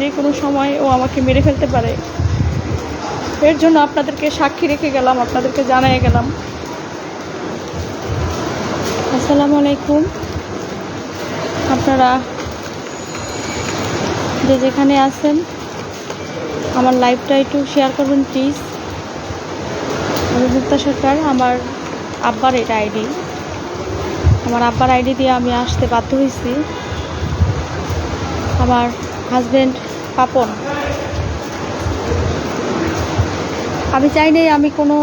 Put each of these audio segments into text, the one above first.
যে কোনো সময় ও আমাকে মেরে ফেলতে পারে। এর জন্য আপনাদেরকে সাক্ষী রেখে গেলাম, আপনাদেরকে জানিয়ে গেলাম। আসসালামু আলাইকুম। আপনারা যে যেখানে আছেন আমার লাইভটা একটু শেয়ার করবেন প্লিজ। আমি মুক্তা সরকার। আমার আব্বার এটা আইডি, আমার আব্বার আইডি দিয়ে আমি আসতে বাধ্য হয়েছি। আমার হাজব্যান্ড পাপন, আমি চাই নাই আমি কোনো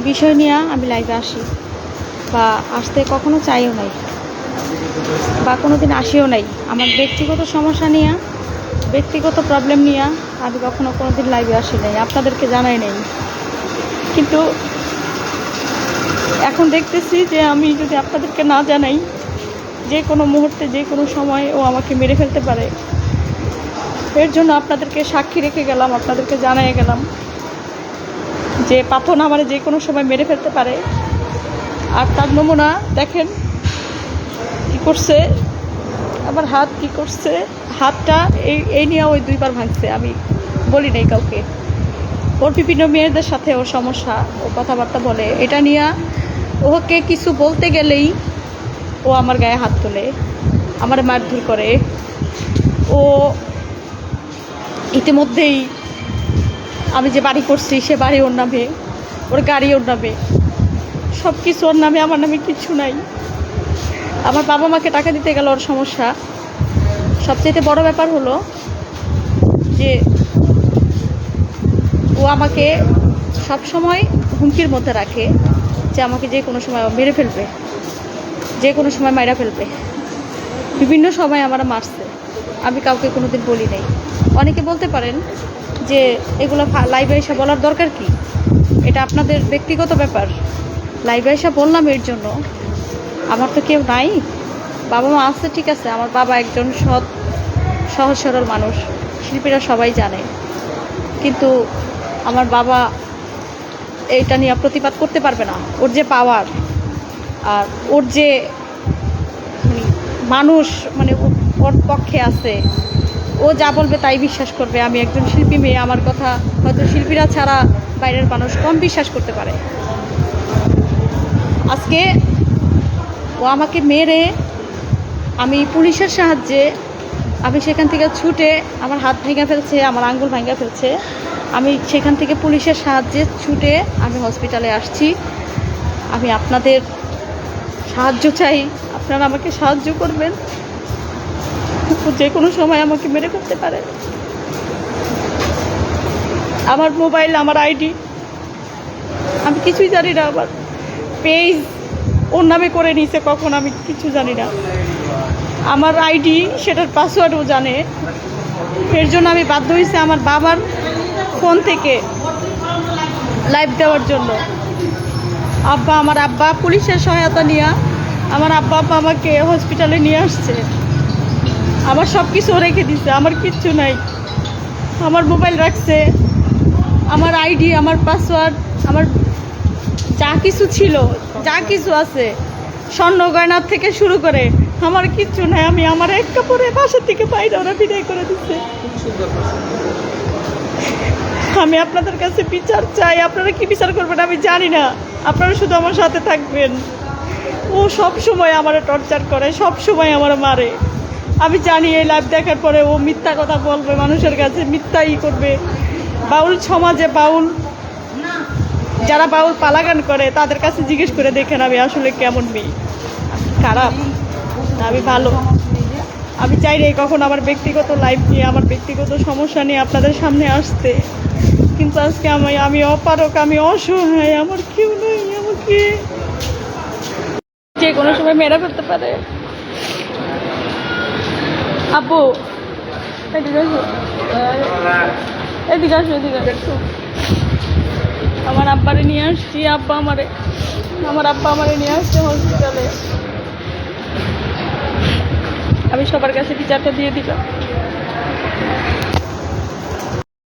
বিষয় নিয়ে আমি লাইভে আসি, বা আসতে কখনো চাইও নাই, বা কোনো দিন আসিও নাই। আমার ব্যক্তিগত সমস্যা নিয়ে, ব্যক্তিগত প্রবলেম নিয়ে আমি কখনো কোনো দিন লাইভে আসি নাই, আপনাদেরকে জানাই নাই। কিন্তু এখন দেখতেছি যে আমি যদি আপনাদেরকে না জানাই, যে কোনো মুহূর্তে যে কোনো সময় ও আমাকে মেরে ফেলতে পারে। এর জন্য আপনাদেরকে সাক্ষী রেখে গেলাম, আপনাদেরকে জানিয়ে গেলাম যে পাথর আমার যে কোনো সময় মেরে ফেলতে পারে। আর তার নমুনা দেখেন কি করছে, আমার হাত কি করছে, হাতটা এই নিয়ে ওই দুইবার ভাঙছে। আমি বলি নাই কাউকে। ওর বিভিন্ন মেয়েদের সাথে ওর সমস্যা, ও কথাবার্তা বলে, এটা নিয়ে ওকে কিছু বলতে গেলেই ও আমার গায়ে হাত তোলে, আমার মারধর করে। ও ইতিমধ্যেই আমি যে বাড়ি করছি সে বাড়ি ওর নামে, ওর গাড়ি ওর নামে, সব কিছু ওর নামে, আমার নামে কিছু নাই। আমার বাবা মাকে টাকা দিতে গেল ওর সমস্যা। সবচেয়ে বড় ব্যাপার হলো যে ও আমাকে সব সময় হুমকির মধ্যে রাখে যে আমাকে যে কোনো সময় মেরে ফেলবে, যে কোনো সময় মাইরা ফেলবে। বিভিন্ন সময় আমার মারছে, আমি কাউকে কোনো দিন বলি নাই। অনেকে বলতে পারেন যে এগুলো লাইভে এসে বলার দরকার কি, এটা আপনাদের ব্যক্তিগত ব্যাপার। লাইভে এসে বললাম এর জন্য, আমার তো কেউ নাই, বাবা মা আছে ঠিক আছে। আমার বাবা একজন সৎ সহজ সরল মানুষ, শিল্পীরা সবাই জানে। কিন্তু আমার বাবা এইটা নিয়ে প্রতিবাদ করতে পারবে না। ওর যে পাওয়ার আর ওর যে মানুষ, মানে ওর পক্ষে আছে, ও যা বলবে তাই বিশ্বাস করবে। আমি একজন শিল্পী মেয়ে, আমার কথা হয়তো শিল্পীরা ছাড়া বাইরের মানুষ কম বিশ্বাস করতে পারে। আজকে ও আমাকে মেরে, আমি পুলিশের সাহায্যে আমি সেখান থেকে ছুটে, আমার হাত ভেঙে ফেলছে, আমার আঙ্গুল ভেঙে ফেলছে, আমি সেখান থেকে পুলিশের সাহায্যে ছুটে আমি হসপিটালে আসছি। আমি আপনাদের সাহায্য চাই, আপনারা আমাকে সাহায্য করবেন। যে কোনো সময় আমাকে মেরে ফেলতে পারে। আমার মোবাইল, আমার আইডি, আমি কিছুই জানি না। আমার পেজ ওর নামে করে নিয়েছে কখন, আমি কিছু জানি না। আমার আইডি, সেটার পাসওয়ার্ডও জানে। এর জন্য আমি বাধ্য হয়েছি আমার বাবার ফোন থেকে লাইভ দেওয়ার জন্য। আমার আব্বা পুলিশের সহায়তা নিয়ে আমার আব্বা আমাকে হসপিটালে নিয়ে আসছে। আমার সব কিছু রেখে দিচ্ছে, আমার কিচ্ছু নাই। আমার মোবাইল রাখছে, আমার আইডি, আমার পাসওয়ার্ড, আমার যা কিছু ছিল, যা কিছু আছে, স্বর্ণ গয়নার থেকে শুরু করে আমার কিচ্ছু নাই। আমি আমার এক কাপড়ে বাসার থেকে বাইরে ওরা বিদায় করে দিচ্ছে। আমি আপনাদের কাছে বিচার চাই। আপনারা কি বিচার করবেন আমি জানি না, আপনারা শুধু আমার সাথে থাকবেন। ও সব সময় আমার টর্চার করে, সব সময় আমার মারে। আমি জানি এই লাইভ দেখার পরে ও মিথ্যা কথা বলবে, মানুষের কাছে মিথ্যাই করবে। বাউল সমাজে, বাউল যারা বাউল পালাগান করে তাদের কাছে জিজ্ঞেস করে দেখেন আমি আসলে কেমন মেয়ে। খারাপ না, আমি ভালো। আমি চাই রে কখন আমার ব্যক্তিগত লাইফ নিয়ে, আমার ব্যক্তিগত সমস্যা নিয়ে আপনাদের সামনে আসতে, কিন্তু আজকে আমি অপারক, আমি অসহায়, আমার কেউ নেই। আমাকে যে কোনো সময় মেরে ফেলতে পারে। আপু এদিকে আসো, এদিকে আসো, এদিকে আসো। আমার আব্বারে নিয়ে আসছি, আমার আব্বা আমারে নিয়ে আসছে হসপিটালে। আমি সবার কাছে বিচারটা দিয়ে দিলাম।